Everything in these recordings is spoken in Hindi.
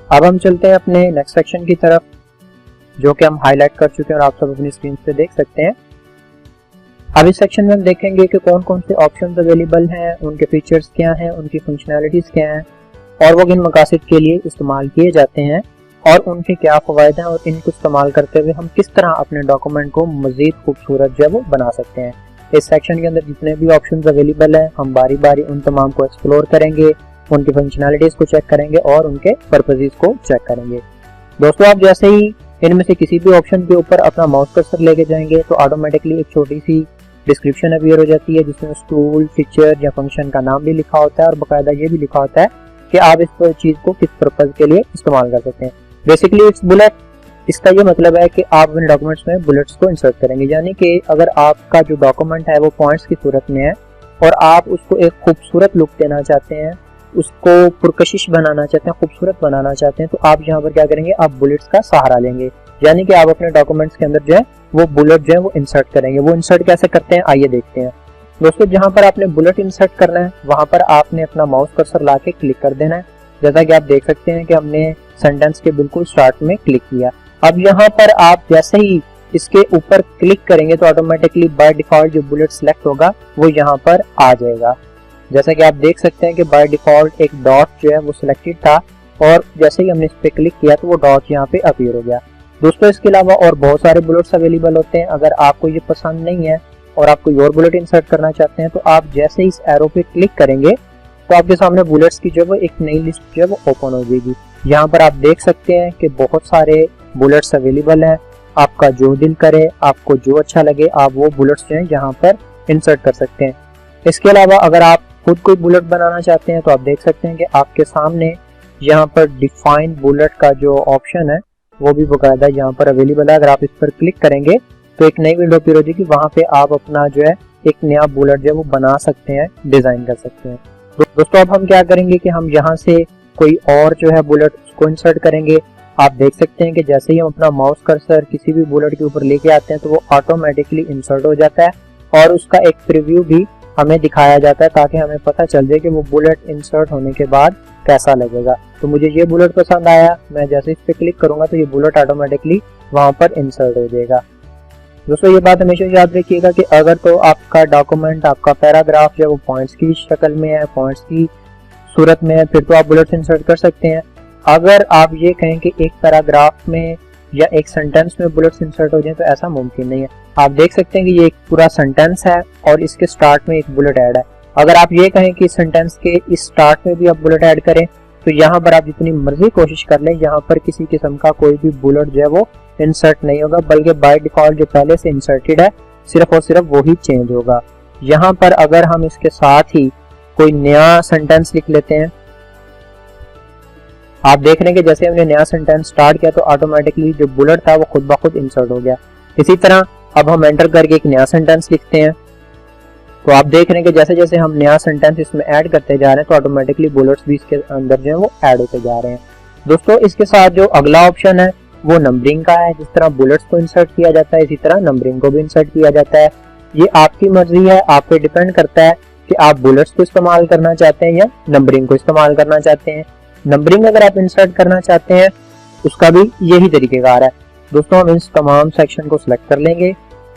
अब हम चलते हैं अपने नेक्स्ट सेक्शन की तरफ, जो कि हम हाईलाइट कर चुके हैं और आप सब अपनी स्क्रीन पे देख सकते हैं। अब इस सेक्शन में हम देखेंगे कि कौन कौन से ऑप्शंस अवेलेबल हैं, उनके फीचर्स क्या हैं, उनकी फंक्शनैलिटीज क्या हैं और वो किन मकासद के लिए इस्तेमाल किए जाते हैं और उनके क्या फ़वाइद हैं और इनको इस्तेमाल करते हुए हम किस तरह अपने डॉक्यूमेंट को मज़ीद खूबसूरत जो है वो बना सकते हैं। इस सेक्शन के अंदर जितने भी ऑप्शंस अवेलेबल हैं हम बारी बारी उन तमाम को एक्सप्लोर करेंगे, उनकी फंक्शनैलिटीज़ को चेक करेंगे और उनके पर्पसेस को चेक करेंगे। दोस्तों, आप जैसे ही इनमें से किसी भी ऑप्शन के ऊपर अपना माउस कर्सर लेके जाएंगे तो ऑटोमेटिकली एक छोटी सी डिस्क्रिप्शन अपीयर हो जाती है जिसमें उस टूल, फीचर या फंक्शन का नाम भी लिखा होता है और बाकायदा ये भी लिखा होता है कि आप इस चीज़ को किस पर्पज के लिए इस्तेमाल कर सकते हैं। Basically it's bullet. इसका ये मतलब है कि आप अपने डॉक्यूमेंट्स में बुलेट्स को इंसर्ट करेंगे, यानी कि अगर आपका जो डॉक्यूमेंट है वो पॉइंट्स की सूरत में है और आप उसको एक खूबसूरत लुक देना चाहते हैं, उसको पुरकशिश बनाना चाहते हैं, खूबसूरत बनाना चाहते हैं, तो आप यहाँ पर क्या करेंगे, आप बुलेट्स का सहारा लेंगे, यानी कि आप अपने डॉक्यूमेंट्स के अंदर जो है वो बुलेट जो है वो इंसर्ट करेंगे। वो इंसर्ट कैसे करते हैं आइए देखते हैं। दोस्तों, जहाँ पर आपने बुलेट इंसर्ट करना है वहाँ पर आपने अपना माउस कर्सर ला के क्लिक कर देना है। जैसा कि आप देख सकते हैं कि हमने सेंटेंस के बिल्कुल स्टार्ट में क्लिक किया। अब यहाँ पर आप जैसे ही इसके ऊपर क्लिक करेंगे तो ऑटोमेटिकली बाय डिफॉल्ट जो बुलेट सिलेक्ट होगा वो यहाँ पर आ जाएगा। जैसा कि आप देख सकते हैं कि बाय डिफॉल्ट एक डॉट जो है वो सिलेक्टेड था और जैसे ही हमने इस पे क्लिक किया तो वो डॉट यहाँ पे अपीयर हो गया। दोस्तों, इसके अलावा और बहुत सारे बुलेट्स अवेलेबल होते हैं। अगर आपको ये पसंद नहीं है और आप कोई और बुलेट इंसर्ट करना चाहते हैं तो आप जैसे ही इस एरो पे क्लिक करेंगे तो आपके सामने बुलेट्स की जो है एक नई लिस्ट जो है वो ओपन हो जाएगी। यहाँ पर आप देख सकते हैं कि बहुत सारे बुलेट्स अवेलेबल हैं। आपका जो दिल करे, आपको जो अच्छा लगे, आप वो बुलेट्स जो है यहाँ पर इंसर्ट कर सकते हैं। इसके अलावा अगर आप खुद कोई बुलेट बनाना चाहते हैं तो आप देख सकते हैं कि आपके सामने यहाँ पर डिफाइन बुलेट का जो ऑप्शन है वो भी बाकायदा यहाँ पर अवेलेबल है। अगर आप इस पर क्लिक करेंगे तो एक नई विंडो अपीयर हो जाएगी, वहाँ पे आप अपना जो है एक नया बुलेट जो है वो बना सकते हैं, डिजाइन कर सकते हैं। दोस्तों, अब हम क्या करेंगे कि हम यहाँ से कोई और जो है बुलेट को इंसर्ट करेंगे। आप देख सकते हैं कि जैसे ही हम अपना माउस कर्सर किसी भी बुलेट के ऊपर लेके आते हैं तो वो ऑटोमेटिकली इंसर्ट हो जाता है और उसका एक प्रीव्यू भी हमें दिखाया जाता है ताकि हमें पता चल जाए कि वो बुलेट इंसर्ट होने के बाद कैसा लगेगा। तो मुझे ये बुलेट पसंद आया, मैं जैसे इस पे क्लिक करूंगा तो ये बुलेट ऑटोमेटिकली वहां पर इंसर्ट हो जाएगा। दोस्तों, ये बात हमेशा याद रखिएगा कि अगर तो आपका डॉक्यूमेंट, आपका पैराग्राफ जो है वो पॉइंट्स की शक्ल में है, पॉइंट्स की सूरत में है, फिर तो आप बुलेट्स इंसर्ट कर सकते हैं। अगर आप ये कहें कि एक पैराग्राफ में या एक सेंटेंस में बुलेट्स इंसर्ट हो जाए तो ऐसा मुमकिन नहीं है। आप देख सकते हैं कि ये एक पूरा सेंटेंस है और इसके स्टार्ट में एक बुलेट ऐड है। अगर आप ये कहें कि सेंटेंस के इस स्टार्ट में भी आप बुलेट ऐड करें तो यहाँ पर आप जितनी मर्जी कोशिश कर लें, यहाँ पर किसी किस्म का कोई भी बुलेट जो है वो इंसर्ट नहीं होगा, बल्कि बाय डिफॉल्ट जो पहले से इंसर्टेड है सिर्फ और सिर्फ वो ही चेंज होगा। यहाँ पर अगर हम इसके साथ ही कोई नया सेंटेंस लिख लेते हैं, आप देख रहे हैं कि जैसे हमने नया सेंटेंस स्टार्ट किया तो ऑटोमेटिकली जो बुलेट था वो खुद ब खुद इंसर्ट हो गया। इसी तरह अब हम एंटर करके एक नया सेंटेंस लिखते हैं तो आप देख रहे हैं कि जैसे जैसे हम नया सेंटेंस इसमें ऐड करते जा रहे हैं तो ऑटोमेटिकली बुलेट्स भी इसके अंदर जो है वो ऐड होते जा रहे हैं। दोस्तों, इसके साथ जो अगला ऑप्शन है वो नंबरिंग का है। जिस तरह बुलेट्स को इंसर्ट किया जाता है इसी तरह नंबरिंग को भी इंसर्ट किया जाता है। ये आपकी मर्जी है, आप पे डिपेंड करता है कि आप बुलेट्स को इस्तेमाल करना चाहते हैं या नंबरिंग को इस्तेमाल करना चाहते हैं। नंबरिंग अगर आप इंसर्ट करना चाहते हैं उसका भी यही तरीकेकार है। दोस्तों, हम इस तमाम सेक्शन को सिलेक्ट कर लेंगे।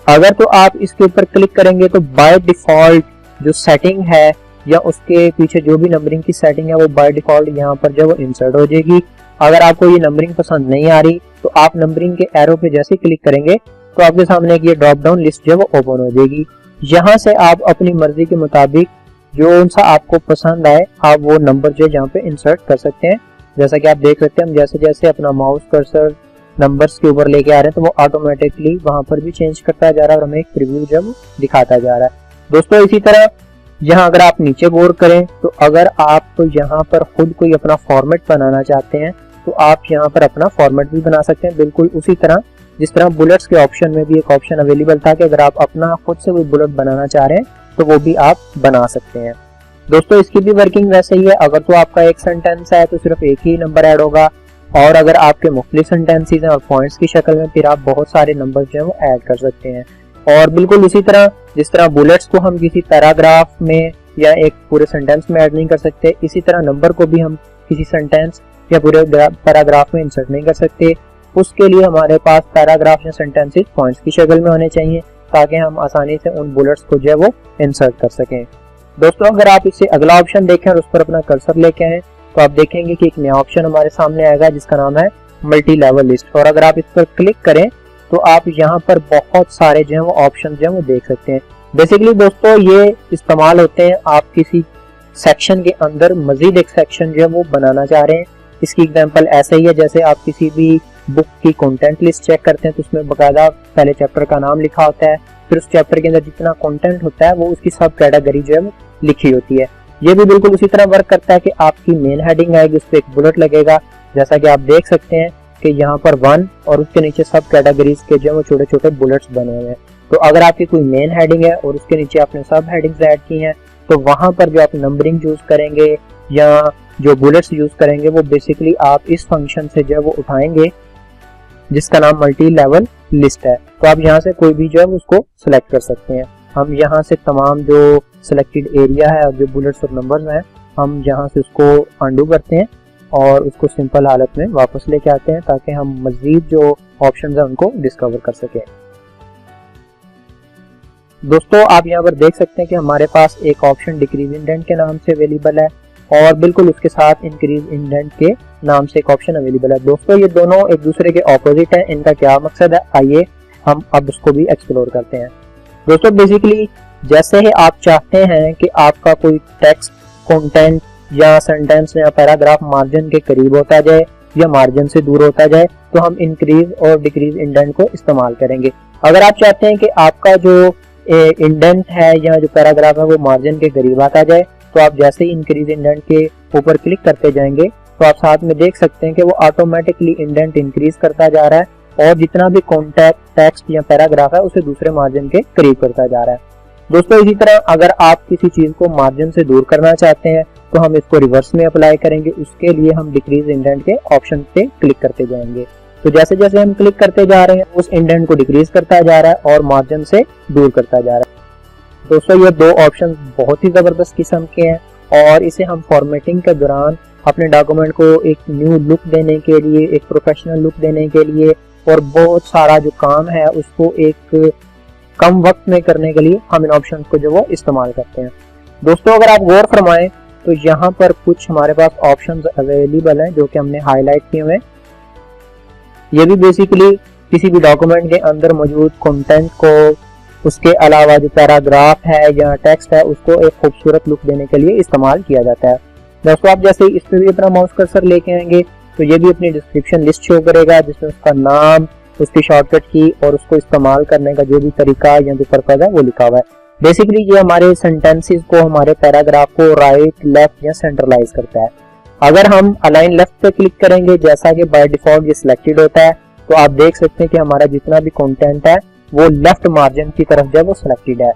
अगर तो आप इसके ऊपर क्लिक करेंगे तो बाय डिफॉल्ट जो सेटिंग है या उसके पीछे जो भी नंबरिंग की सेटिंग है वो बाय डिफॉल्ट यहाँ पर जो वो इंसर्ट हो जाएगी। अगर आपको ये नंबरिंग पसंद नहीं आ रही तो आप नंबरिंग के एरो पे जैसे क्लिक करेंगे तो आपके सामने एक ये ड्रॉप डाउन लिस्ट जो वो ओपन हो जाएगी। यहाँ से आप अपनी मर्जी के मुताबिक जो सा आपको पसंद आए आप वो नंबर जो यहाँ पे इंसर्ट कर सकते हैं। जैसा कि आप देख सकते हैं हम जैसे जैसे अपना माउस कर्सर नंबर्स के ऊपर लेके आ रहे हैं तो वो ऑटोमेटिकली वहां पर भी चेंज करता जा रहा है और हमें एक प्रीव्यू जो वो दिखाता जा रहा है। दोस्तों, इसी तरह यहाँ अगर आप नीचे गौर करें तो अगर आप यहाँ पर खुद कोई अपना फॉर्मेट बनाना चाहते हैं तो आप यहाँ पर अपना फॉर्मेट भी बना सकते हैं, बिल्कुल उसी तरह जिस तरह बुलेट्स के ऑप्शन में भी एक ऑप्शन अवेलेबल था कि अगर आप अपना खुद से कोई बुलेट बनाना चाह रहे हैं तो वो भी आप बना सकते हैं। दोस्तों, इसकी भी वर्किंग वैसे ही है। अगर तो आपका एक सेंटेंस है तो सिर्फ एक ही नंबर ऐड होगा और अगर आपके मुख्तलिफ सेंटेंसेस हैं और पॉइंट्स की शक्ल में फिर आप बहुत सारे नंबर जो है वो ऐड कर सकते हैं। और बिल्कुल इसी तरह जिस तरह बुलेट्स को हम किसी पैराग्राफ में या एक पूरे सेंटेंस में ऐड नहीं कर सकते, इसी तरह नंबर को भी हम किसी सेंटेंस या पूरे पैराग्राफ में इंसर्ट नहीं कर सकते, उसके लिए हमारे पास पैराग्राफ या सेंटेंसेस पॉइंट्स की शक्ल में होने चाहिए ताकि हम आसानी से उन बुलेट्स को जो है वो इंसर्ट कर सकें। दोस्तों अगर आप इससे अगला ऑप्शन देखें और उस पर अपना कर्सर लेके आए तो आप देखेंगे कि एक नया ऑप्शन हमारे सामने आएगा जिसका नाम है मल्टी लेवल लिस्ट। और अगर आप इस पर क्लिक करें तो आप यहाँ पर बहुत सारे जो है वो ऑप्शन जो है वो देख सकते हैं। बेसिकली दोस्तों ये इस्तेमाल होते हैं आप किसी सेक्शन के अंदर मजीद एक सेक्शन जो है वो बनाना चाह रहे हैं। इसकी एग्जांपल ऐसे ही है जैसे आप किसी भी बुक की कंटेंट लिस्ट चेक करते हैं तो उसमें बकायदा पहले चैप्टर का नाम लिखा होता है, फिर उस चैप्टर के अंदर जितना कंटेंट होता है वो उसकी सब कैटेगरी जो है वो लिखी होती है। ये भी बिल्कुल उसी तरह वर्क करता है कि आपकी मेन हेडिंग आएगी, उस पर एक बुलेट लगेगा, जैसा कि आप देख सकते हैं कि यहाँ पर 1 और उसके नीचे सब कैटेगरीज के जो है वो छोटे छोटे बुलेट्स बने हुए हैं। तो अगर आपकी कोई मेन हेडिंग है और उसके नीचे आपने सब हेडिंग्स ऐड की हैं तो वहां पर जो आप नंबरिंग यूज करेंगे या जो बुलेट्स यूज करेंगे वो बेसिकली आप इस फंक्शन से जो है वो उठाएंगे जिसका नाम मल्टी लेवल लिस्ट है। तो आप यहाँ से कोई भी जो है उसको सिलेक्ट कर सकते हैं। हम यहाँ से तमाम जो सिलेक्टेड एरिया है और जो बुलेट्स और नंबर्स हैं हम यहाँ से उसको अंडू करते हैं और उसको सिंपल हालत में वापस लेके आते हैं ताकि हम मजीद जो ऑप्शंस हैं उनको डिस्कवर कर सकें। दोस्तों आप यहाँ पर देख सकते हैं कि हमारे पास एक ऑप्शन डिक्रीज इंडेंट के नाम से अवेलेबल है और बिल्कुल उसके साथ इंक्रीज इंडेंट के नाम से एक ऑप्शन अवेलेबल है। दोस्तों ये दोनों एक दूसरे के ऑपोजिट है, इनका क्या मकसद है आइए हम अब उसको भी एक्सप्लोर करते हैं। दोस्तों बेसिकली जैसे ही आप चाहते हैं कि आपका कोई टेक्स्ट कंटेंट या सेंटेंस या पैराग्राफ मार्जिन के करीब होता जाए या मार्जिन से दूर होता जाए तो हम इंक्रीज और डिक्रीज इंडेंट को इस्तेमाल करेंगे। अगर आप चाहते हैं कि आपका जो इंडेंट है या जो पैराग्राफ है वो मार्जिन के करीब आता जाए तो आप जैसे ही इंक्रीज इंडेंट के ऊपर क्लिक करते जाएंगे तो आप साथ में देख सकते हैं कि वो ऑटोमेटिकली इंडेंट इंक्रीज करता जा रहा है और जितना भी कॉन्टेक्ट टेक्स्ट या पैराग्राफ है उसे दूसरे मार्जिन के करीब करता जा रहा है। दोस्तों इसी तरह अगर आप किसी चीज को मार्जिन से दूर करना चाहते हैं तो हम इसको रिवर्स में अप्लाई करेंगे। उसके लिए हम डिक्रीज इंडेंट के ऑप्शन पे क्लिक करते जाएंगे। तो जैसे जैसे हम क्लिक करते जा रहे हैं उस इंडेंट को डिक्रीज करता जा रहा है और मार्जिन से दूर करता जा रहा है। दोस्तों ये दो ऑप्शन बहुत ही जबरदस्त किस्म के हैं और इसे हम फॉर्मेटिंग के दौरान अपने डॉक्यूमेंट को एक न्यू लुक देने के लिए, एक प्रोफेशनल लुक देने के लिए और बहुत सारा जो काम है उसको एक कम वक्त में करने के लिए हम इन ऑप्शंस को जो वो इस्तेमाल करते हैं। दोस्तों अगर आप गौर फरमाएं तो यहाँ पर कुछ हमारे पास ऑप्शंस अवेलेबल हैं जो कि हमने हाईलाइट किए हुए हैं। ये भी बेसिकली किसी भी डॉक्यूमेंट के अंदर मौजूद कंटेंट को, उसके अलावा जो पैराग्राफ है या टेक्स्ट है उसको एक खूबसूरत लुक देने के लिए इस्तेमाल किया जाता है। दोस्तों आप जैसे इस पे भी अपना माउस कर्सर लेके आएंगे तो ये भी अपनी डिस्क्रिप्शन लिस्ट शो करेगा जिसमें उसका नाम, उसकी शॉर्टकट की और उसको इस्तेमाल करने का जो भी तरीका या जो पर्पज है वो लिखा हुआ है। बेसिकली ये हमारे सेंटेंसेस को, हमारे पैराग्राफ को राइट, लेफ्ट या सेंट्रलाइज करता है। अगर हम अलाइन लेफ्ट पे क्लिक करेंगे जैसा कि बाय डिफॉल्ट ये सिलेक्टेड होता है तो आप देख सकते हैं कि हमारा जितना भी कंटेंट है वो लेफ्ट मार्जिन की तरफ जो है वो सिलेक्टेड है।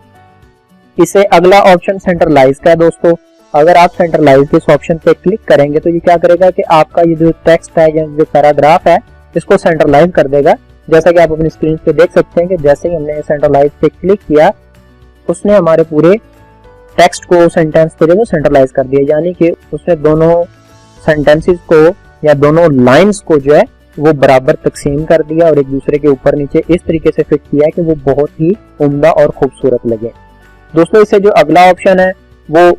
इसे अगला ऑप्शन सेंट्रलाइज का है। दोस्तों अगर आप सेंट्रलाइज के इस ऑप्शन पे क्लिक करेंगे तो ये क्या करेगा कि आपका ये जो टेक्स्ट है या जो पैराग्राफ है इसको सेंट्रलाइज कर देगा। जैसा कि आप अपनी स्क्रीन पे देख सकते हैं कि जैसे ही हमने सेंट्रलाइज पे क्लिक किया उसने हमारे पूरे टेक्स्ट को, सेंटेंस को जो वो सेंट्रलाइज कर दिया, यानी कि उसने दोनों सेंटेंसेस को या दोनों लाइंस को जो है वो बराबर तकसीम कर दिया और एक दूसरे के ऊपर नीचे इस तरीके से फिट किया कि वो बहुत ही उम्दा और खूबसूरत लगे। दोस्तों इससे जो अगला ऑप्शन है वो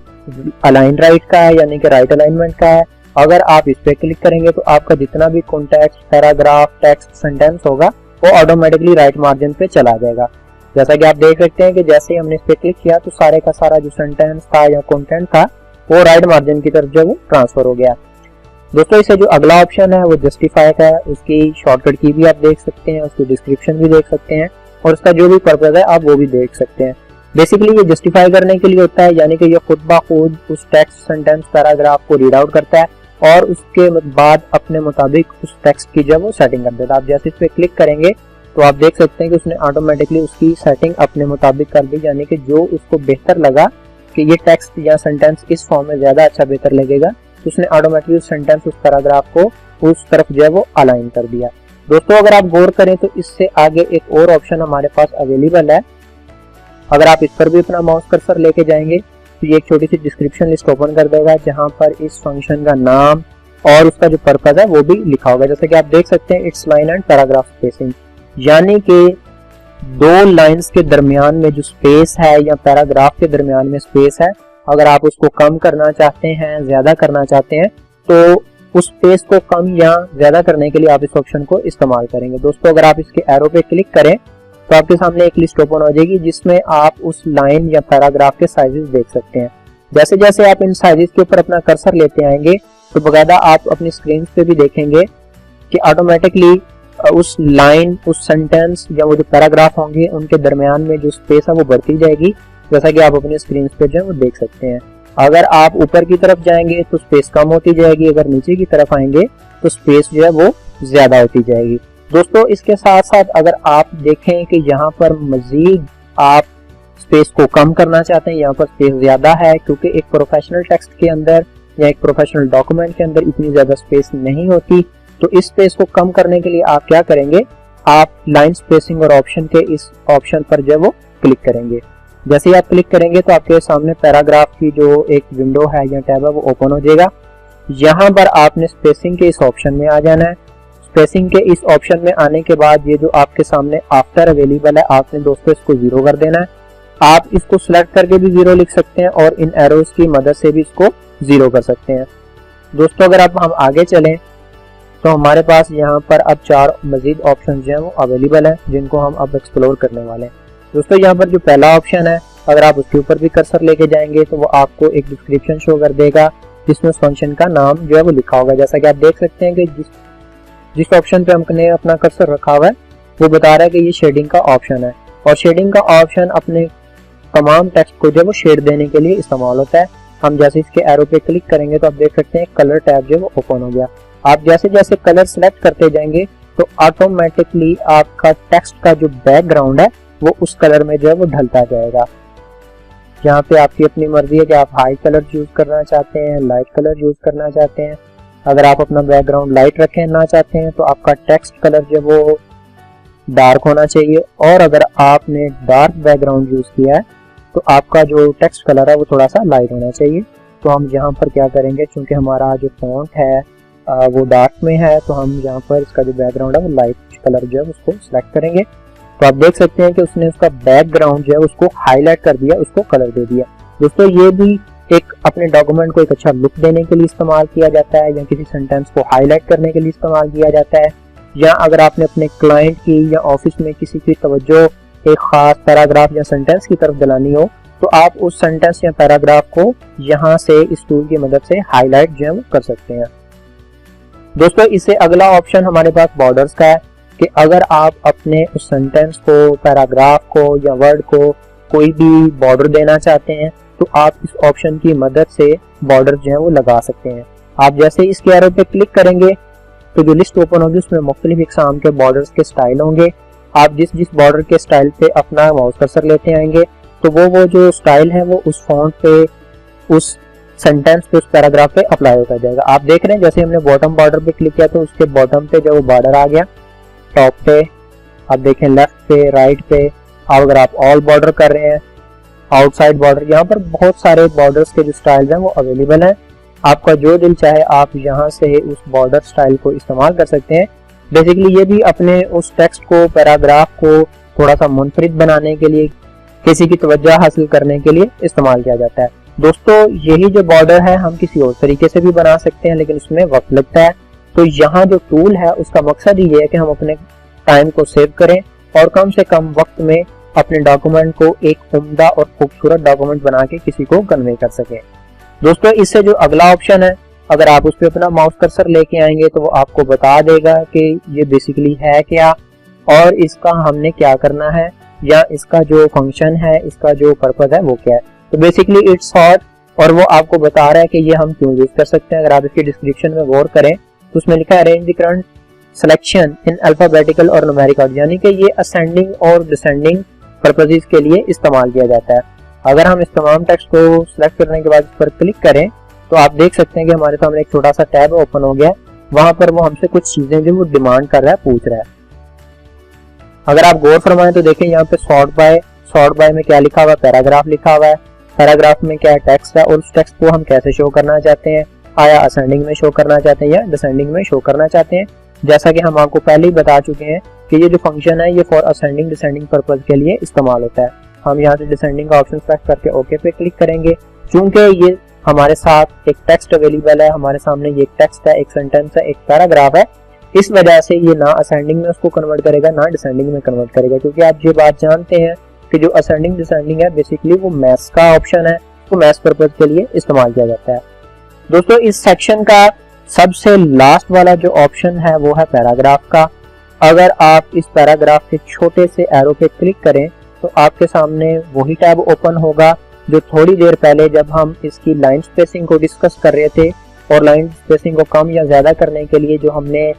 अलाइन राइट का है, यानी कि राइट अलाइनमेंट का है। अगर आप इस पे क्लिक करेंगे तो आपका जितना भी कॉन्टेक्स्ट, पैराग्राफ, टेक्स्ट, सेंटेंस होगा वो ऑटोमेटिकली राइट मार्जिन पे चला जाएगा। जैसा कि आप देख सकते हैं कि जैसे ही हमने इस पे क्लिक किया तो सारे का सारा जो सेंटेंस था या कंटेंट था वो राइट मार्जिन की तरफ जो वो ट्रांसफर हो गया। दोस्तों इसे जो अगला ऑप्शन है वो जस्टिफाई का है। उसकी शॉर्टकट की भी आप देख सकते हैं, उसकी डिस्क्रिप्शन भी देख सकते हैं और उसका जो भी पर्पज है आप वो भी देख सकते हैं। बेसिकली ये जस्टिफाई करने के लिए होता है, यानी कि ये खुद ब खुद उस टेक्स्ट, सेंटेंस, पैराग्राफ को रीड आउट करता है और उसके बाद अपने मुताबिक उस टेक्स्ट की जो वो सेटिंग कर देता है। आप जैसे इस पे क्लिक करेंगे तो आप देख सकते हैं कि उसने ऑटोमेटिकली उसकी सेटिंग अपने मुताबिक कर दी, यानी कि जो उसको बेहतर लगा कि ये टेक्स्ट या सेंटेंस इस फॉर्म में ज्यादा अच्छा बेहतर लगेगा तो उसने ऑटोमेटिकली उस सेंटेंस, उस पैराग्राफ को उस तरफ जो है वो अलाइन कर दिया। दोस्तों अगर आप गौर करें तो इससे आगे एक और ऑप्शन हमारे पास अवेलेबल है। अगर आप इस पर भी अपना माउस कर्सर लेके जाएंगे तो ये एक छोटी सी डिस्क्रिप्शन लिस्ट ओपन कर देगा जहां पर इस फंक्शन का नाम, और उसका जो पर्पज है वो भी लिखा होगा। जैसे कि आप देख सकते हैं it's line and paragraph spacing, यानी कि दो लाइंस के दरमियान में जो स्पेस है या पैराग्राफ के दरमियान में स्पेस है, अगर आप उसको कम करना चाहते हैं, ज्यादा करना चाहते हैं, तो उस स्पेस को कम या ज्यादा करने के लिए आप इस ऑप्शन को इस्तेमाल करेंगे। दोस्तों अगर आप इसके एरो पे क्लिक करें तो आपके सामने एक लिस्ट ओपन हो जाएगी जिसमें आप उस लाइन या पैराग्राफ के साइजेस देख सकते हैं। जैसे जैसे आप इन साइजेस के ऊपर अपना कर्सर लेते आएंगे तो बकायदा आप अपनी स्क्रीन पे भी देखेंगे कि ऑटोमेटिकली उस लाइन, उस सेंटेंस या वो जो पैराग्राफ होंगे उनके दरमियान में जो स्पेस है वो बढ़ती जाएगी, जैसा कि आप अपनी स्क्रीन पे जो है वो देख सकते हैं। अगर आप ऊपर की तरफ जाएंगे तो स्पेस कम होती जाएगी, अगर नीचे की तरफ आएंगे तो स्पेस जो है वो ज्यादा होती जाएगी। दोस्तों इसके साथ साथ अगर आप देखें कि यहाँ पर मजीद आप स्पेस को कम करना चाहते हैं, यहाँ पर स्पेस ज्यादा है, क्योंकि एक प्रोफेशनल टेक्स्ट के अंदर या एक प्रोफेशनल डॉक्यूमेंट के अंदर इतनी ज्यादा स्पेस नहीं होती, तो इस स्पेस को कम करने के लिए आप क्या करेंगे, आप लाइन स्पेसिंग और ऑप्शन के इस ऑप्शन पर जो है वो क्लिक करेंगे। जैसे ही आप क्लिक करेंगे तो आपके सामने पैराग्राफ की जो एक विंडो है या टैब है वो ओपन हो जाएगा। यहाँ पर आपने स्पेसिंग के इस ऑप्शन में आ जाना है। स्पेसिंग के इस ऑप्शन में आने के बाद ये जो आपके सामने आफ्टर अवेलेबल है, आपने दोस्तों इसको 0 कर देना है। आप इसको सिलेक्ट करके भी 0 लिख सकते हैं और इन एरोस की मदद से भी इसको 0 कर सकते हैं। दोस्तों अगर अब हम आगे चलें तो हमारे पास यहाँ पर अब 4 मजीद ऑप्शन जो है वो अवेलेबल है जिनको हम अब एक्सप्लोर करने वाले हैं। दोस्तों यहाँ पर जो पहला ऑप्शन है, अगर आप उसके ऊपर भी कर्सर लेके जाएंगे तो वो आपको एक डिस्क्रिप्शन शो कर देगा जिसमें उस फंक्शन का नाम जो है वो लिखा होगा। जैसा कि आप देख सकते हैं कि जिस ऑप्शन पे हमने अपना कर्सर रखा हुआ है वो बता रहा है कि ये शेडिंग का ऑप्शन है, और शेडिंग का ऑप्शन अपने तमाम टेक्स्ट को जो है वो शेड देने के लिए इस्तेमाल होता है। हम जैसे इसके एरो पे क्लिक करेंगे तो आप देख सकते हैं कलर टैब जो है वो ओपन हो गया। आप जैसे जैसे कलर सेलेक्ट करते जाएंगे तो ऑटोमेटिकली आपका टेक्स्ट का जो बैकग्राउंड है वो उस कलर में जो है वो ढलता जाएगा। यहाँ पे आपकी अपनी मर्जी है कि आप हाई कलर यूज करना चाहते हैं, लाइट कलर यूज करना चाहते हैं। अगर आप अपना बैकग्राउंड लाइट रखना चाहते हैं तो आपका टेक्स्ट कलर जो वो डार्क होना चाहिए, और अगर आपने डार्क बैकग्राउंड यूज किया है तो आपका जो टेक्स्ट कलर है वो थोड़ा सा लाइट होना चाहिए। तो हम यहाँ पर क्या करेंगे, क्योंकि हमारा जो फॉन्ट है वो डार्क में है, तो हम यहाँ पर इसका जो बैकग्राउंड है वो लाइट कलर जो है उसको सिलेक्ट करेंगे। तो आप देख सकते हैं कि उसने उसका बैकग्राउंड जो है उसको हाईलाइट कर दिया, उसको कलर दे दिया। दोस्तों ये भी एक अपने डॉक्यूमेंट को एक अच्छा लुक देने के लिए इस्तेमाल किया जाता है, या किसी सेंटेंस को हाईलाइट करने के लिए इस्तेमाल किया जाता है, या अगर आपने अपने क्लाइंट की या ऑफिस में किसी की तवज्जो एक खास पैराग्राफ या सेंटेंस की तरफ दिलानी हो तो आप उस सेंटेंस या पैराग्राफ को यहाँ से इस टूल की मदद से हाईलाइट जो है वो कर सकते हैं। दोस्तों इससे अगला ऑप्शन हमारे पास बॉर्डर्स का है कि अगर आप अपने उस सेंटेंस को, पैराग्राफ को या वर्ड को कोई भी बॉर्डर देना चाहते हैं तो आप इस ऑप्शन की मदद से बॉर्डर जो है वो लगा सकते हैं। आप जैसे इसके एरो पे क्लिक करेंगे तो जो लिस्ट ओपन होगी उसमें मुख्तलिफ इकसाम के बॉर्डर्स के स्टाइल होंगे। आप जिस जिस बॉर्डर के स्टाइल पे अपना माउस कर्सर लेते आएंगे तो वो जो स्टाइल है वो उस फॉन्ट पे, उस सेंटेंस पे, उस पैराग्राफ पे अप्लाई होता जाएगा। आप देख रहे हैं जैसे हमने बॉटम बॉर्डर पे क्लिक किया तो उसके बॉटम पे जो बॉर्डर आ गया, टॉप पे आप देखें, लेफ्ट पे, राइट पे। अब अगर आप ऑल बॉर्डर कर रहे हैं, आउटसाइड बॉर्डर, यहाँ पर बहुत सारे बॉर्डर्स के जो स्टाइल हैं वो अवेलेबल हैं। आपका जो दिल चाहे आप यहाँ से उस बॉर्डर स्टाइल को इस्तेमाल कर सकते हैं। बेसिकली ये भी अपने उस टेक्स्ट को, पैराग्राफ को थोड़ा सा मुनफरिद बनाने के लिए, किसी की तवज्जो हासिल करने के लिए इस्तेमाल किया जाता है। दोस्तों यही जो बॉर्डर है हम किसी और तरीके से भी बना सकते हैं, लेकिन उसमें वक्त लगता है। तो यहाँ जो टूल है उसका मकसद ही ये है कि हम अपने टाइम को सेव करें और कम से कम वक्त में अपने डॉक्यूमेंट को एक उम्दा और खूबसूरत डॉक्यूमेंट बना के किसी को कन्वे कर सकें। दोस्तों इससे जो अगला ऑप्शन है, अगर आप उस पर अपना माउस कर्सर लेके आएंगे तो वो आपको बता देगा कि ये बेसिकली है क्या और इसका हमने क्या करना है, या इसका जो फंक्शन है, इसका जो पर्पस है वो क्या है। तो बेसिकली इट्स शॉर्ट, और वो आपको बता रहा है कि ये हम क्यों यूज कर सकते हैं। अगर आप इसकी डिस्क्रिप्शन में गौर करें तो उसमें लिखा है arrange the current selection in alphabetical और न्यूमेरिक ऑर्डर, यानी कि ये असेंडिंग और डिसेंडिंग पर्पसेस के लिए इस्तेमाल किया जाता है। अगर हम इस तमाम टेक्स्ट को सिलेक्ट करने के बाद इस पर क्लिक करें तो आप देख सकते हैं कि हमारे सामने एक छोटा सा टैब ओपन हो गया। वहां पर वो हमसे कुछ चीजें जो वो डिमांड कर रहा है, पूछ रहा है। अगर आप गौर फरमाएं तो देखें यहाँ पे सॉर्ट बाय में क्या लिखा हुआ है, पैराग्राफ लिखा हुआ है। पैराग्राफ में क्या टेक्स्ट है और उस टेक्स्ट को हम कैसे शो करना चाहते हैं। आया असेंडिंग में शो करना चाहते हैं या डिसेंडिंग में शो करना चाहते हैं। जैसा कि हम आपको पहले ही बता चुके हैं कि ये जो फंक्शन है ये फॉर असेंडिंग डिसेंडिंग पर्पज के लिए इस्तेमाल होता है। हम यहाँ से डिसेंडिंग का ऑप्शन सेलेक्ट करके ओके पे क्लिक करेंगे। चूंकि ये हमारे साथ एक टेक्स्ट अवेलेबल है, हमारे सामने ये एक टेक्स्ट है, एक सेंटेंस है, एक पैराग्राफ है, इस वजह से ये ना असेंडिंग में उसको कन्वर्ट करेगा ना डिसेंडिंग में कन्वर्ट करेगा। क्योंकि आप ये बात जानते हैं कि जो असेंडिंग डिसेंडिंग है बेसिकली वो मैथ्स का ऑप्शन है, वो मैथ्स पर्पज के लिए इस्तेमाल किया जाता है। दोस्तों इस सेक्शन का सबसे लास्ट वाला जो ऑप्शन है वो है पैराग्राफ का। अगर आप इस पैराग्राफ के छोटे से एरो पे क्लिक करें तो आपके सामने वही टैब ओपन होगा जो थोड़ी देर पहले जब हम इसकी लाइन स्पेसिंग को डिस्कस कर रहे थे और लाइन स्पेसिंग को कम या ज्यादा करने के लिए जो हमने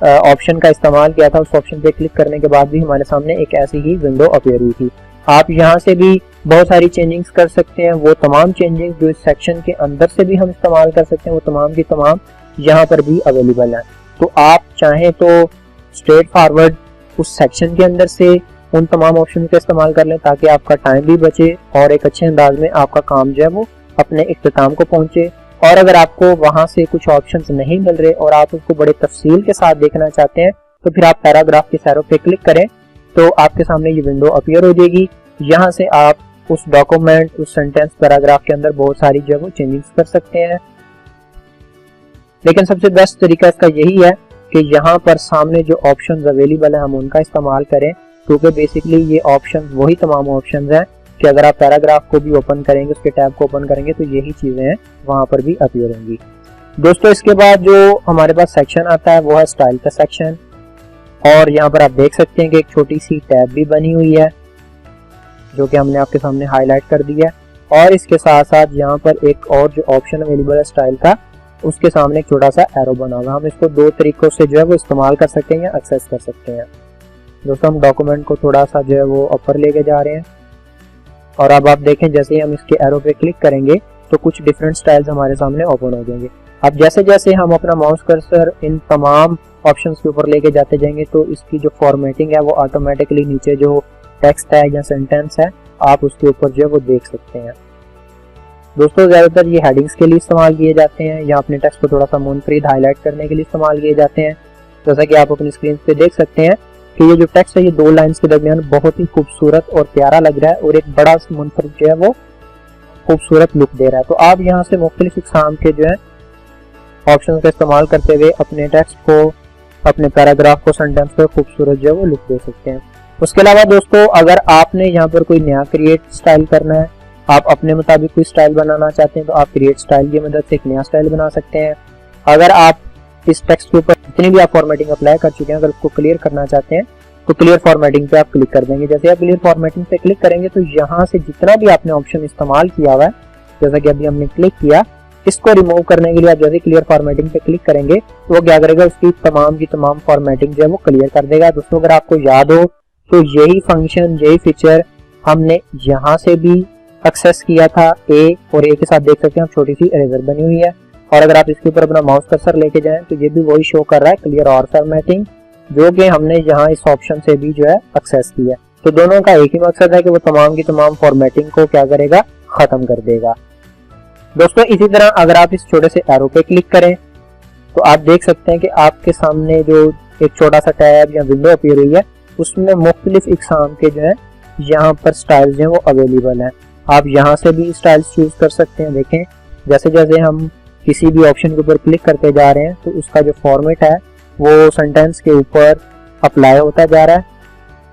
ऑप्शन का इस्तेमाल किया था, उस ऑप्शन पे क्लिक करने के बाद भी हमारे सामने एक ऐसी ही विंडो अपीयर हुई थी। आप यहाँ से भी बहुत सारी चेंजिंग्स कर सकते हैं। वो तमाम चेंजिंग जो इस सेक्शन के अंदर से भी हम इस्तेमाल कर सकते हैं वो तमाम की तमाम यहाँ पर भी अवेलेबल है। तो आप चाहें तो स्ट्रेट फॉरवर्ड उस सेक्शन के अंदर से उन तमाम ऑप्शन का इस्तेमाल कर लें ताकि आपका टाइम भी बचे और एक अच्छे अंदाज में आपका काम जो है वो अपने इख्तिताम को पहुंचे। और अगर आपको वहां से कुछ ऑप्शंस नहीं मिल रहे और आप उसको बड़े तफसील के साथ देखना चाहते हैं तो फिर आप पैराग्राफ के एरो पे क्लिक करें तो आपके सामने ये विंडो अपीयर हो जाएगी। यहाँ से आप उस डॉक्यूमेंट, उस सेंटेंस, पैराग्राफ के अंदर बहुत सारी जो है वो चेंजेस कर सकते हैं। लेकिन सबसे बेस्ट तरीका इसका यही है कि यहाँ पर सामने जो ऑप्शंस अवेलेबल है हम उनका इस्तेमाल करें, क्योंकि बेसिकली ये ऑप्शंस वही तमाम ऑप्शंस हैं कि अगर आप पैराग्राफ को भी ओपन करेंगे, उसके टैब को ओपन करेंगे तो यही चीजें हैं वहां पर भी अपीयर होंगी। दोस्तों इसके बाद जो हमारे पास सेक्शन आता है वो है स्टाइल का सेक्शन। और यहाँ पर आप देख सकते हैं कि एक छोटी सी टैब भी बनी हुई है जो कि हमने आपके सामने हाईलाइट कर दी है। और इसके साथ साथ यहाँ पर एक और जो ऑप्शन अवेलेबल है स्टाइल का, उसके सामने एक छोटा सा एरो बना हुआ। हम इसको दो तरीकों से जो है वो इस्तेमाल कर सकते हैं या एक्सेस कर सकते हैं। दोस्तों हम डॉक्यूमेंट को थोड़ा सा जो है वो ऊपर लेके जा रहे हैं और अब आप देखें जैसे ही हम इसके एरो पे क्लिक करेंगे तो कुछ डिफरेंट स्टाइल्स हमारे सामने ओपन हो जाएंगे। अब जैसे जैसे हम अपना माउस कर्सर इन तमाम ऑप्शंस के ऊपर लेके जाते जाएंगे तो इसकी जो फॉर्मेटिंग है वो ऑटोमेटिकली नीचे जो टेक्स्ट है या सेंटेंस है आप उसके ऊपर जो है वो देख सकते हैं। दोस्तों ज्यादातर ये हेडिंग्स के लिए इस्तेमाल किए जाते हैं या अपने टेक्स्ट को थोड़ा सा मुनफरिद हाईलाइट करने के लिए इस्तेमाल किए जाते हैं। जैसा कि आप अपनी स्क्रीन पे देख सकते हैं कि ये जो टेक्स्ट है ये दो लाइंस के दरमियान बहुत ही खूबसूरत और प्यारा लग रहा है और एक बड़ा मुनफरिद जो है वो खूबसूरत लुक दे रहा है। तो आप यहाँ से मुख्तलिफ इक़साम के जो है ऑप्शन का इस्तेमाल करते हुए अपने टेक्स्ट को, अपने पैराग्राफ को, सेंटेंस को खूबसूरत जो है वो लुक दे सकते हैं। उसके अलावा दोस्तों अगर आपने यहाँ पर कोई नया क्रिएट स्टाइल करना है, आप अपने मुताबिक कोई स्टाइल बनाना चाहते हैं तो आप क्रिएट स्टाइल की मदद से एक नया स्टाइल बना सकते हैं। अगर आप इस टेक्स्ट के ऊपर जितनी भी आप फॉर्मेटिंग अप्लाई कर चुके हैं अगर उसको क्लियर करना चाहते हैं तो क्लियर फॉर्मेटिंग पे आप क्लिक कर देंगे। जैसे आप क्लियर फॉर्मेटिंग पे क्लिक करेंगे तो यहाँ से जितना भी आपने ऑप्शन इस्तेमाल किया हुआ है, जैसा कि अभी हमने क्लिक किया, इसको रिमूव करने के लिए आप जैसे क्लियर फॉर्मेटिंग पे क्लिक करेंगे तो वो क्या करेगा, उसकी तमाम की तमाम फॉर्मेटिंग जो है वो क्लियर कर देगा। दोस्तों अगर आपको याद हो तो यही फंक्शन, यही फीचर हमने यहाँ से भी एक्सेस किया था ए, और ए के साथ देख सकते हैं आप छोटी सी इरेजर बनी हुई है। और अगर आप इसके ऊपर अपना माउस कर्सर लेके जाएं तो ये भी वही शो कर रहा है, क्लियर और फॉर्मेटिंग, जो कि हमने यहाँ इस ऑप्शन से भी जो है एक्सेस किया। तो दोनों का एक ही मकसद है कि वो तमाम की तमाम फॉर्मेटिंग को क्या करेगा, खत्म कर देगा। दोस्तों इसी तरह अगर आप इस छोटे से एरो पे क्लिक करें तो आप देख सकते हैं कि आपके सामने जो एक छोटा सा टैब या विंडो अपीयर हुई है उसमें मुख्तलिफ इकसाम के जो है यहाँ पर स्टाइल्स जो है वो अवेलेबल हैं। आप यहाँ से भी स्टाइल्स चूज कर सकते हैं। देखें जैसे जैसे हम किसी भी ऑप्शन के ऊपर क्लिक करते जा रहे हैं तो उसका जो फॉर्मेट है वो सेंटेंस के ऊपर अप्लाई होता जा रहा है।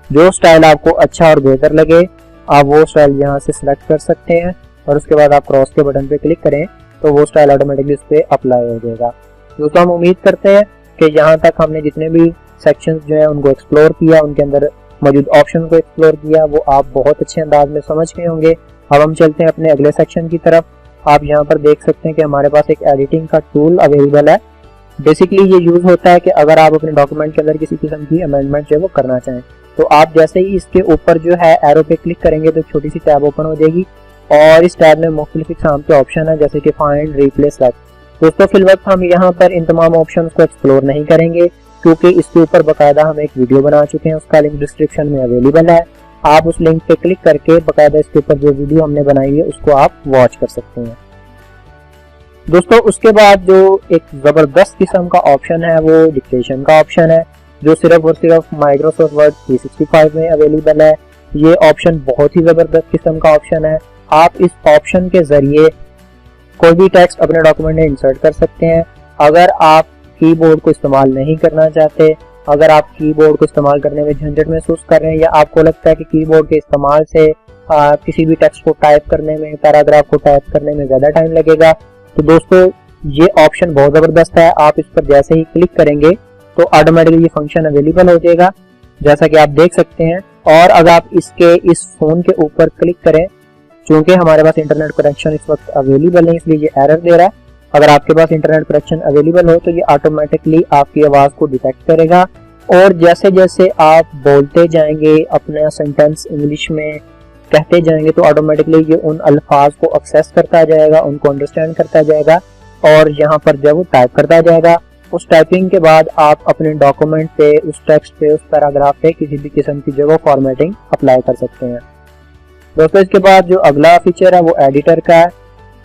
जो स्टाइल आपको अच्छा और बेहतर लगे आप वो स्टाइल यहाँ से सिलेक्ट कर सकते हैं और उसके बाद आप क्रॉस के बटन पे क्लिक करें तो वो स्टाइल ऑटोमेटिकली उस पर अप्लाई हो जाएगा। दोस्तों हम उम्मीद करते हैं कि यहाँ तक हमने जितने भी सेक्शंस जो है उनको एक्सप्लोर किया, उनके अंदर मौजूद ऑप्शन को एक्सप्लोर किया, वो आप बहुत अच्छे अंदाज में समझ गए होंगे। अब हम चलते हैं अपने अगले सेक्शन की तरफ। आप यहाँ पर देख सकते हैं कि हमारे पास एक एडिटिंग का टूल अवेलेबल है। बेसिकली ये यूज होता है कि अगर आप अपने डॉक्यूमेंट के अंदर किसी किस्म की अमेंडमेंट जो है वो करना चाहें तो आप जैसे ही इसके ऊपर जो है एरो पे क्लिक करेंगे तो छोटी सी टैब ओपन हो जाएगी और इस टैब में मुख्तलिफ किस्म के ऑप्शन है जैसे कि फाइंड, रिप्लेस, सेलेक्ट। दोस्तों फिलहाल हम यहाँ पर इन तमाम ऑप्शंस को एक्सप्लोर नहीं करेंगे क्योंकि इसके ऊपर बाकायदा हम एक वीडियो बना चुके हैं, उसका लिंक डिस्क्रिप्शन में अवेलेबल है। आप उस लिंक पे क्लिक करके बाकायदा इसके ऊपर जो वीडियो हमने बनाई है उसको आप वॉच कर सकते हैं। दोस्तों उसके बाद जो एक ज़बरदस्त किस्म का ऑप्शन है वो डिक्टेशन का ऑप्शन है, जो सिर्फ और सिर्फ माइक्रोसॉफ्ट वर्ड 365 में अवेलेबल है। ये ऑप्शन बहुत ही ज़बरदस्त किस्म का ऑप्शन है। आप इस ऑप्शन के ज़रिए कोई भी टेक्स्ट अपने डॉक्यूमेंट में इंसर्ट कर सकते हैं। अगर आप कीबोर्ड को इस्तेमाल नहीं करना चाहते, अगर आप कीबोर्ड को इस्तेमाल करने में झंझट महसूस कर रहे हैं, या आपको लगता है कि कीबोर्ड के इस्तेमाल से किसी भी टेक्स्ट को टाइप करने में, पैराग्राफ को टाइप करने में ज़्यादा टाइम लगेगा, तो दोस्तों ये ऑप्शन बहुत ज़बरदस्त है। आप इस पर जैसे ही क्लिक करेंगे तो ऑटोमेटिकली ये फंक्शन अवेलेबल हो जाएगा, जैसा कि आप देख सकते हैं। और अगर आप इसके इस फोन के ऊपर क्लिक करें, चूंकि हमारे पास इंटरनेट कनेक्शन इस वक्त अवेलेबल नहीं, इसलिए ये एरर दे रहा है। अगर आपके पास इंटरनेट कनेक्शन अवेलेबल हो तो ये ऑटोमेटिकली आपकी आवाज़ को डिटेक्ट करेगा, और जैसे जैसे आप बोलते जाएंगे, अपना सेंटेंस इंग्लिश में कहते जाएंगे, तो ऑटोमेटिकली ये उन अल्फाज को एक्सेस करता जाएगा, उनको अंडरस्टैंड करता जाएगा, और यहाँ पर जब वो टाइप करता जाएगा, उस टाइपिंग के बाद आप अपने डॉक्यूमेंट पे, उस टेक्स्ट पे, उस पैराग्राफ पे किसी भी किस्म की जगह फॉर्मेटिंग अप्लाई कर सकते हैं। दोस्तों इसके बाद जो अगला फीचर है वो एडिटर का है।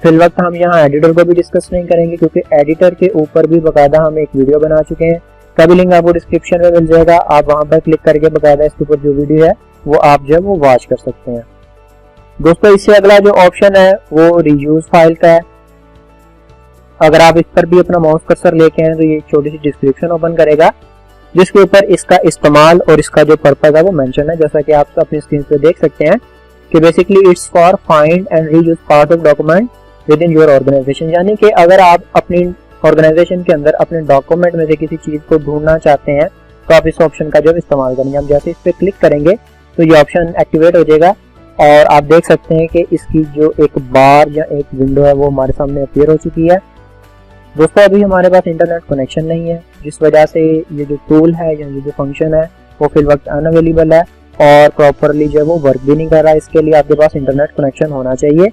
फिलवक्त हम यहाँ एडिटर को भी डिस्कस नहीं करेंगे, क्योंकि एडिटर के ऊपर भी बाकायदा हम एक वीडियो बना चुके हैं। का भी लिंक आपको डिस्क्रिप्शन में मिल जाएगा, आप वहां पर क्लिक करके बाकायदा इसके ऊपर जो वीडियो है वो आप जब वो वॉच कर सकते हैं। दोस्तों इससे अगला जो ऑप्शन है वो रीयूज फाइल का है। अगर आप इस पर भी अपना माउस कर्सर लेके हैं तो ये छोटी सी डिस्क्रिप्शन ओपन करेगा, जिसके ऊपर इसका इस्तेमाल और इसका जो पर्पज है वो मेंशन है। जैसा कि आप अपनी स्क्रीन पे देख सकते हैं कि basically it's for find and reuse part of document within your organisation, यानी कि अगर आप अपनी ऑर्गेनाइजेशन के अंदर अपने डॉक्यूमेंट में से किसी चीज को ढूंढना चाहते हैं तो आप इस ऑप्शन का जब इस्तेमाल करेंगे, हम जैसे इस पे क्लिक करेंगे तो ये ऑप्शन एक्टिवेट हो जाएगा, और आप देख सकते हैं कि इसकी जो एक बार या एक विंडो है वो हमारे सामने अपीयर हो चुकी है। दोस्तों अभी हमारे पास इंटरनेट कनेक्शन नहीं है, जिस वजह से ये जो टूल है या ये जो फंक्शन है वो फिल वक्त अनअवेलेबल है और प्रॉपरली जो वो वर्क भी नहीं कर रहा है। इसके लिए आपके पास इंटरनेट कनेक्शन होना चाहिए।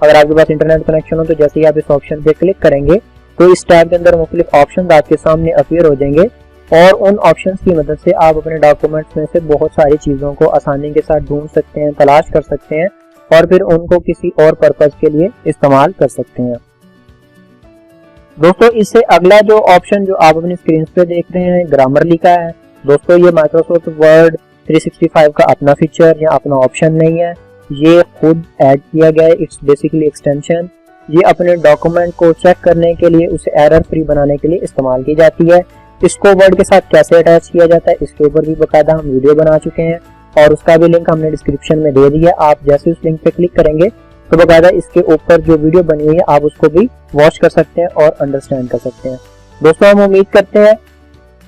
अगर आपके पास इंटरनेट कनेक्शन हो तो जैसे ही आप इस ऑप्शन पे क्लिक करेंगे तो इस टैब के अंदर मुख्तलिफ ऑप्शन आपके सामने अपीयर हो जाएंगे, और उन ऑप्शंस की मदद से आप अपने डॉक्यूमेंट्स में से बहुत सारी चीज़ों को आसानी के साथ ढूंढ सकते हैं, तलाश कर सकते हैं, और फिर उनको किसी और पर्पज के लिए इस्तेमाल कर सकते हैं। दोस्तों इससे अगला जो ऑप्शन जो आप अपनी स्क्रीन पे देख रहे हैं ग्रामरली का है। दोस्तों ये माइक्रोसॉफ्ट वर्ड 365 का अपना फीचर या अपना ऑप्शन नहीं है, ये खुद ऐड किया गया है। It's basically extension. ये अपने डॉक्यूमेंट को चेक करने के लिए, उसे एरर फ्री बनाने के लिए इस्तेमाल की जाती है। इसको वर्ड के साथ कैसे अटैच किया जाता है इसके ऊपर भी बाकायदा हम वीडियो बना चुके हैं, और उसका भी लिंक हमने डिस्क्रिप्शन में दे दिया। आप जैसे उस लिंक पे क्लिक करेंगे तो बाकायदा इसके ऊपर जो वीडियो बनी हुई है आप उसको भी वॉच कर सकते हैं और अंडरस्टैंड कर सकते हैं। दोस्तों हम उम्मीद करते हैं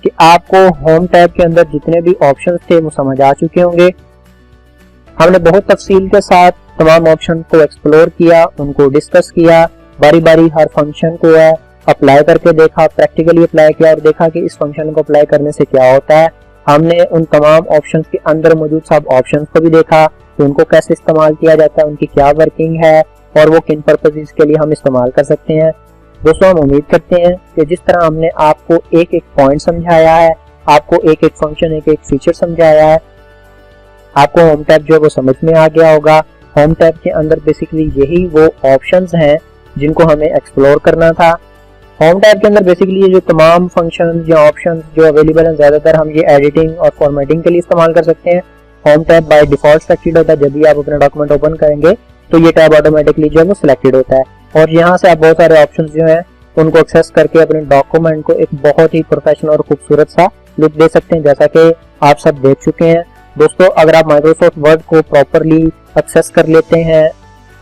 कि आपको होम टैब के अंदर जितने भी ऑप्शंस थे वो समझ आ चुके होंगे। हमने बहुत तफसील के साथ तमाम ऑप्शन को एक्सप्लोर किया, उनको डिस्कस किया, बारी बारी हर फंक्शन को है अप्लाई करके देखा, प्रैक्टिकली अप्लाई किया और देखा कि इस फंक्शन को अप्लाई करने से क्या होता है। हमने उन तमाम ऑप्शंस के अंदर मौजूद सब ऑप्शंस को भी देखा कि उनको कैसे इस्तेमाल किया जाता है, उनकी क्या वर्किंग है और वो किन पर्पसेस के लिए हम इस्तेमाल कर सकते हैं। दोस्तों हम उम्मीद करते हैं कि जिस तरह हमने आपको एक एक पॉइंट समझाया है, आपको एक एक फंक्शन, एक एक फीचर समझाया है, आपको होम टैब जो है वो समझ में आ गया होगा। होम टैब के अंदर बेसिकली यही वो ऑप्शंस हैं जिनको हमें एक्सप्लोर करना था। होम टैब के अंदर बेसिकली ये जो तमाम फंक्शंस या ऑप्शंस जो अवेलेबल हैं, ज़्यादातर हम ये एडिटिंग और फॉर्मेटिंग के लिए इस्तेमाल कर सकते हैं। Home tab by default selected होता है, जब भी आप अपना डॉक्यूमेंट ओपन करेंगे तो ये टैब ऑटोमेटिकली जो है वो सिलेक्टेड होता है, और यहाँ से आप बहुत सारे ऑप्शंस जो हैं उनको एक्सेस करके अपने डॉक्यूमेंट को एक बहुत ही प्रोफेशनल और खूबसूरत सा लुक दे सकते हैं, जैसा कि आप सब देख चुके हैं। दोस्तों अगर आप माइक्रोसॉफ्ट वर्ड को प्रॉपरली एक्सेस कर लेते हैं,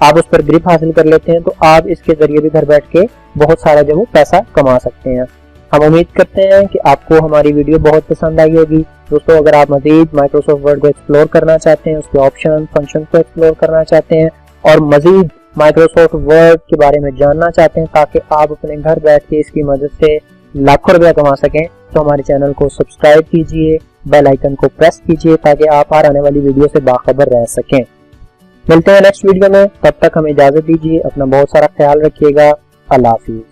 आप उस पर ग्रिप हासिल कर लेते हैं, तो आप इसके जरिए भी घर बैठ के बहुत सारा जो वो पैसा कमा सकते हैं। हम उम्मीद करते हैं कि आपको हमारी वीडियो बहुत पसंद आई होगी। दोस्तों अगर आप मजीद माइक्रोसॉफ्ट वर्ड को एक्सप्लोर करना चाहते हैं, उसके ऑप्शन फंक्शन को एक्सप्लोर करना चाहते हैं और मजीद माइक्रोसॉफ्ट वर्ड के बारे में जानना चाहते हैं ताकि आप अपने घर बैठ के इसकी मदद से लाखों रुपया कमा सकें, तो हमारे चैनल को सब्सक्राइब कीजिए, बेल आइकन को प्रेस कीजिए ताकि आप हर आने वाली वीडियो से बाखबर रह सकें। मिलते हैं नेक्स्ट वीडियो में, तब तक हमें इजाजत दीजिए, अपना बहुत सारा ख्याल रखिएगा। अल्लाह हाफिज।